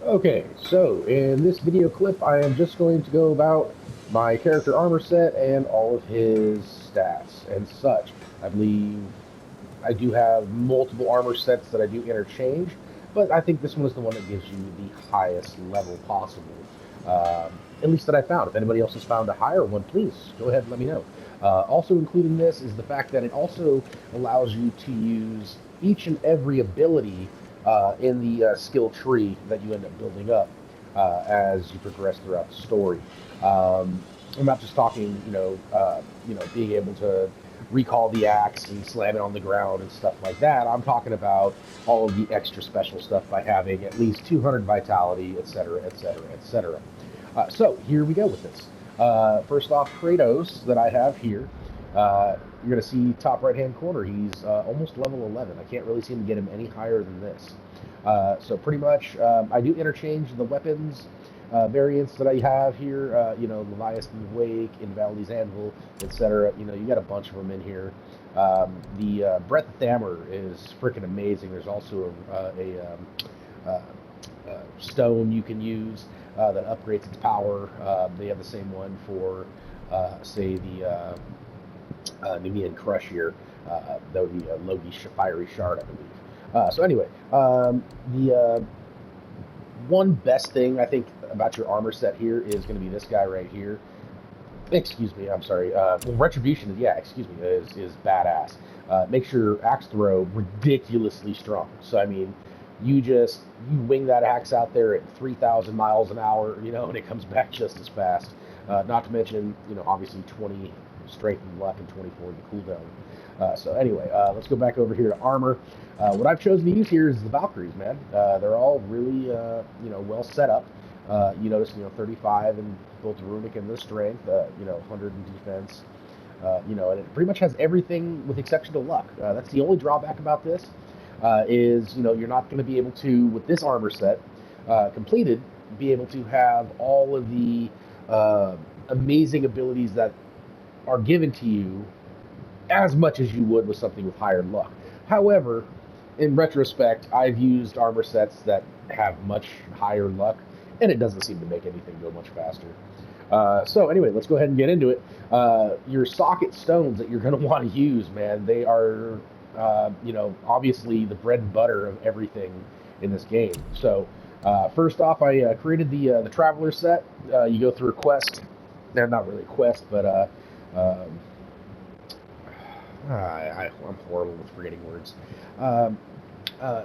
Okay, so in this video clip, I am just going to go about my character armor set and all of his stats and such. I believe I do have multiple armor sets that I do interchange, but I think this one is the one that gives you the highest level possible. At least that I found. If anybody else has found a higher one, please go ahead and let me know. Also including this is the fact that it also allows you to use each and every ability in the skill tree that you end up building up as you progress throughout the story. I'm not just talking, being able to recall the axe and slam it on the ground and stuff like that. I'm talking about all of the extra special stuff by having at least 200 vitality, etc., etc., etc. So here we go with this. First off, Kratos that I have here. You're going to see top right hand corner. He's almost level 11. I can't really seem to get him any higher than this. So pretty much, I do interchange the weapons variants that I have here. Leviathan Wake, Invalidy's Anvil, etc. You got a bunch of them in here. The Breath of Thammer is freaking amazing. There's also stone you can use that upgrades its power. They have the same one for, say, the Nemean Crush here. That would be a Logi's Fiery Shard, I believe. So anyway, the one best thing I think about your armor set here is going to be this guy right here. Excuse me, I'm sorry. Retribution, yeah, excuse me, is badass. Makes your axe throw ridiculously strong. So I mean, you wing that axe out there at 3,000 miles an hour, and it comes back just as fast. Not to mention, obviously 20 strength and luck and 24 the cooldown. So anyway, let's go back over here to armor. What I've chosen to use here is the Valkyries, man. They're all really, well set up. You notice, 35 in both the runic and the strength, 100 in defense. And it pretty much has everything with exception to luck. That's the only drawback about this. Is you're not going to be able to, with this armor set completed, be able to have all of the amazing abilities that are given to you as much as you would with something with higher luck. However, in retrospect, I've used armor sets that have much higher luck, and it doesn't seem to make anything go much faster. So anyway, let's go ahead and get into it. Your socket stones that you're going to want to use, man, they are, obviously the bread and butter of everything in this game. So first off, I created the Traveler set. You go through a quest. They're not really a quest, but I'm horrible with forgetting words.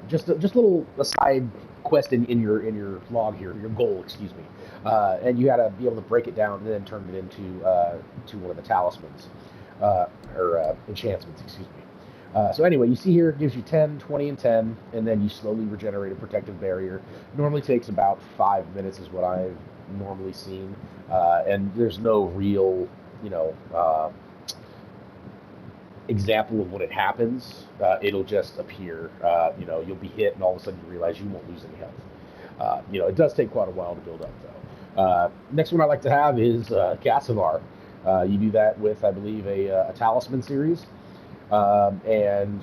Just a little aside quest in your log here, your goal, excuse me, and you got to be able to break it down and then turn it into to one of the talismans or enchantments, excuse me. So anyway, you see here it gives you 10, 20, and 10, and then you slowly regenerate a protective barrier. Normally takes about 5 minutes is what I've normally seen, and there's no real, example of when it happens. It'll just appear. You'll be hit, and all of a sudden you realize you won't lose any health. It does take quite a while to build up, though. Next one I like to have is Gasivar. You do that with, I believe, a talisman series. And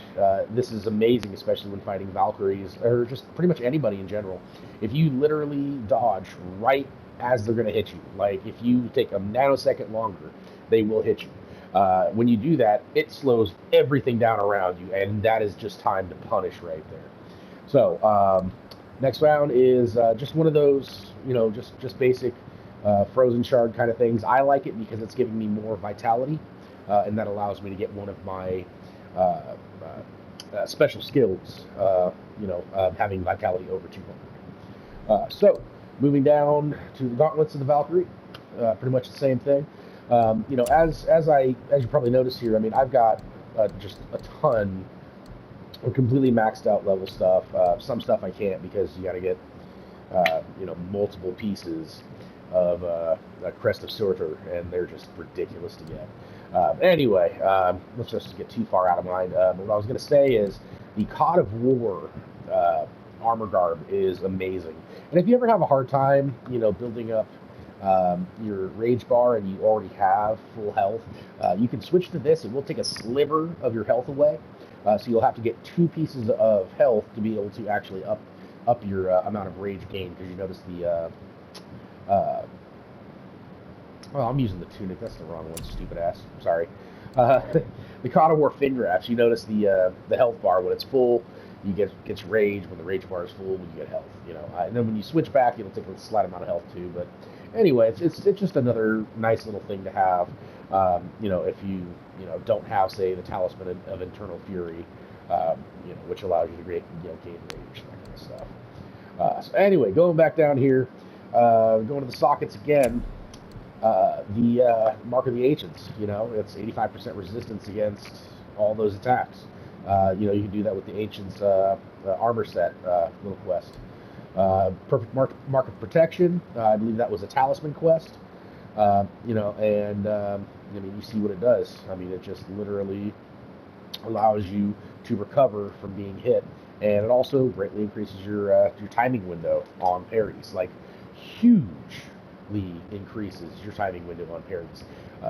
this is amazing, especially when fighting Valkyries, or just pretty much anybody in general. If you literally dodge right as they're going to hit you, like if you take a nanosecond longer, they will hit you. When you do that, it slows everything down around you, and that is just time to punish right there. So next round is just one of those, just basic frozen shard kind of things. I like it because it's giving me more vitality, and that allows me to get one of my special skills, having vitality over 200. So moving down to the gauntlets of the Valkyrie, pretty much the same thing. As you probably noticed here, I mean, I've got just a ton of completely maxed out level stuff. Some stuff I can't because you got to get, multiple pieces of a Crest of Surtur, and they're just ridiculous to get. Anyway, let's just get too far out of mind. But what I was going to say is the Cod of War armor garb is amazing. And if you ever have a hard time, building up your rage bar and you already have full health, you can switch to this. It will take a sliver of your health away. So you'll have to get 2 pieces of health to be able to actually up up your amount of rage gain, because you notice the uh, well, I'm using the tunic. That's the wrong one. Stupid ass. Sorry. Uh, the God of War fin wraps. You notice the health bar when it's full, you gets rage. When the rage bar is full, you get health. And then when you switch back, it'll take a slight amount of health too. But anyway, it's just another nice little thing to have. If don't have, say, the Talisman of Internal Fury, which allows you to gain rage, that kind of stuff. So anyway, going back down here, going to the sockets again. The Mark of the Ancients, it's 85% resistance against all those attacks. You can do that with the Ancients armor set little quest. Perfect mark of Protection, I believe that was a Talisman quest. You see what it does. It just literally allows you to recover from being hit, and it also greatly increases your timing window on parries, like hugely increases your timing window on parries.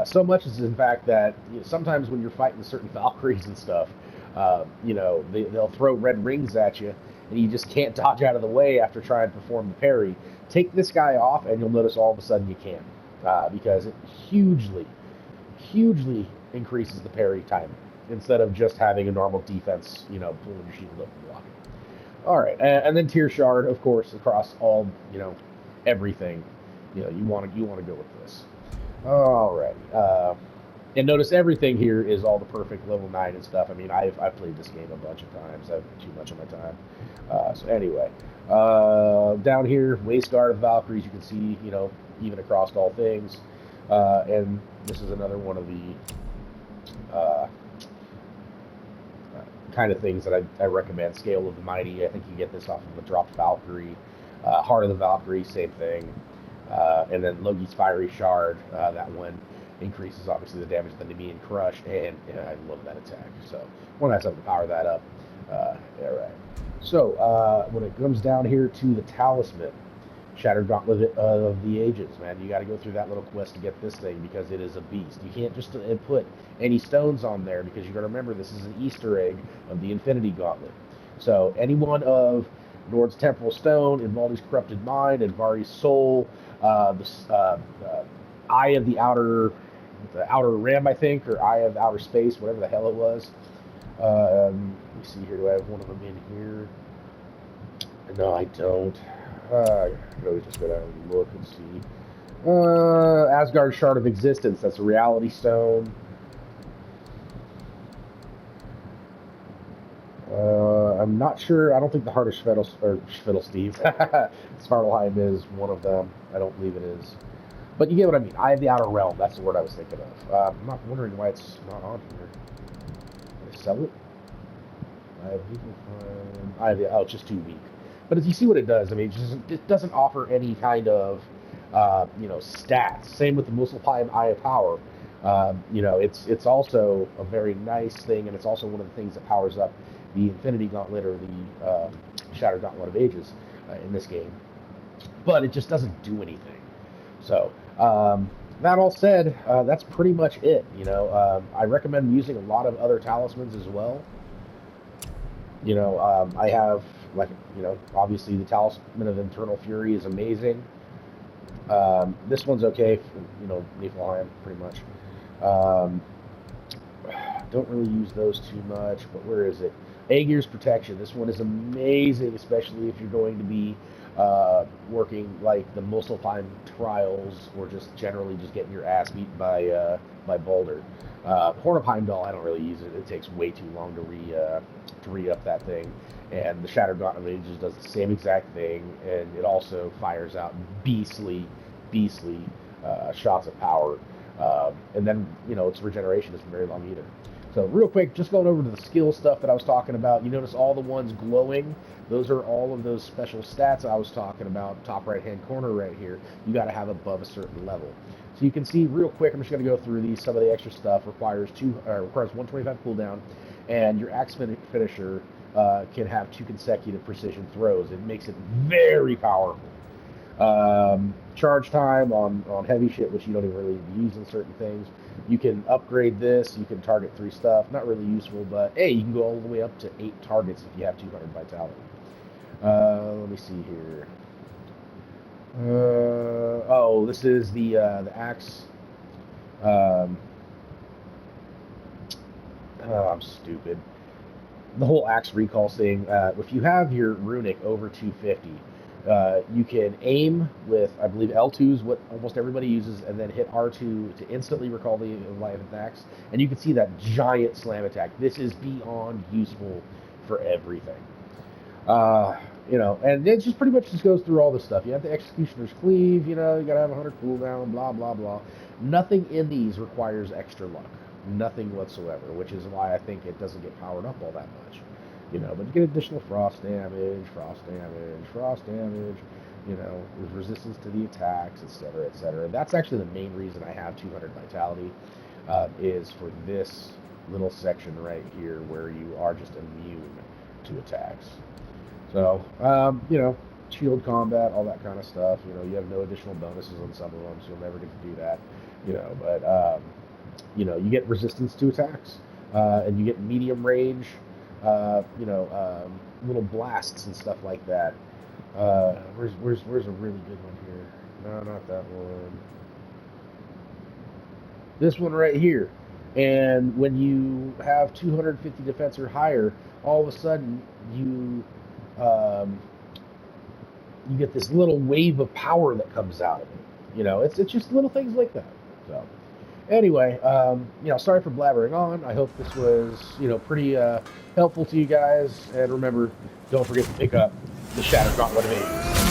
So much as, in fact, that sometimes when you're fighting certain Valkyries and stuff, they'll throw red rings at you, and you just can't dodge out of the way after trying to perform the parry. Take this guy off, and you'll notice all of a sudden you can, because it hugely increases the parry timing, instead of just having a normal defense, pulling your shield up and blocking. All right, and then Tear Shard, of course, across all, everything. You want to go with this. All right, and notice everything here is all the perfect level 9 and stuff. I've played this game a bunch of times. I've too much of my time. So anyway, down here, Waistguard of the Valkyries, you can see, even across all things. And this is another one of the kind of things that I recommend. Scale of the Mighty, I think you get this off of a dropped Valkyrie. Heart of the Valkyrie, same thing. And then Logi's Fiery Shard, that one increases obviously the damage of the Nemean Crush, and I love that attack. So one has something to power that up. All right. So when it comes down here to the Talisman, Shattered Gauntlet of the Ages, man, you got to go through that little quest to get this thing, because it is a beast. You can't just put any stones on there, because you got to remember this is an Easter egg of the Infinity Gauntlet. So any one of Nord's Temporal Stone, Invaldi's Corrupted Mind, and Vari's Soul, the Eye of the Outer Rim, I think, or Eye of Outer Space, whatever the hell it was. Let me see here. Do I have one of them in here? No, I don't. I could always just go down and look and see. Asgard Shard of Existence. That's a Reality Stone. I'm not sure. I don't think the Heart of Steve. Svartalheim is one of them. I don't believe it is. But you get what I mean. Eye of the Outer Realm. That's the word I was thinking of. I'm not wondering why it's not on here. Can I sell it? It's just too weak. But if you see what it does, it doesn't offer any kind of, stats. Same with the Muspelheim Eye of Power. It's also a very nice thing, and it's also one of the things that powers up the Infinity Gauntlet, or the Shattered Gauntlet of Ages in this game. But it just doesn't do anything. So, that all said, that's pretty much it. I recommend using a lot of other talismans as well. I have, obviously the Talisman of Internal Fury is amazing. This one's okay for, Niflheim, pretty much. Don't really use those too much, but where is it? Aegir's Protection. This one is amazing, especially if you're going to be working like the Muspelheim Trials, or just generally just getting your ass beat by Baldur. Horn of Heimdall, I don't really use it. It takes way too long to re-up that thing. And the Shattered Gauntlet of Ages does the same exact thing, and it also fires out beastly shots of power. And then, its regeneration isn't very long either. So real quick, just going over to the skill stuff that I was talking about, you notice all the ones glowing. Those are all of those special stats I was talking about, top right-hand corner right here. You got to have above a certain level. So you can see real quick, I'm just going to go through these. Some of the extra stuff requires 125 cooldown, and your axe finisher can have 2 consecutive precision throws. It makes it very powerful. Charge time on heavy shit, which you don't even really use in certain things. You can upgrade this. You can target 3 stuff. Not really useful, but hey, you can go all the way up to 8 targets if you have 200 vitality. Let me see here. Oh, this is the axe. Um, oh, I'm stupid. The whole axe recall thing. If you have your runic over 250, you can aim with, I believe, L2 is what almost everybody uses, and then hit R2 to instantly recall the Leviathan axe. And you can see that giant slam attack. This is beyond useful for everything. And it just pretty much just goes through all this stuff. You have the Executioner's Cleave, you gotta have 100 cooldown, blah, blah, blah. Nothing in these requires extra luck. Nothing whatsoever, which is why I think it doesn't get powered up all that much. But you get additional frost damage, there's resistance to the attacks, etc., etc. That's actually the main reason I have 200 vitality, is for this little section right here where you are just immune to attacks. So, shield combat, all that kind of stuff. You have no additional bonuses on some of them, so you'll never get to do that. But you get resistance to attacks, and you get medium range, little blasts and stuff like that. Where's a really good one here? No, not that one. This one right here. And when you have 250 defense or higher, all of a sudden you get this little wave of power that comes out of it. It's just little things like that. So anyway, sorry for blabbering on. I hope this was, pretty helpful to you guys. And remember, don't forget to pick up the Shattered Gauntlet of Ages.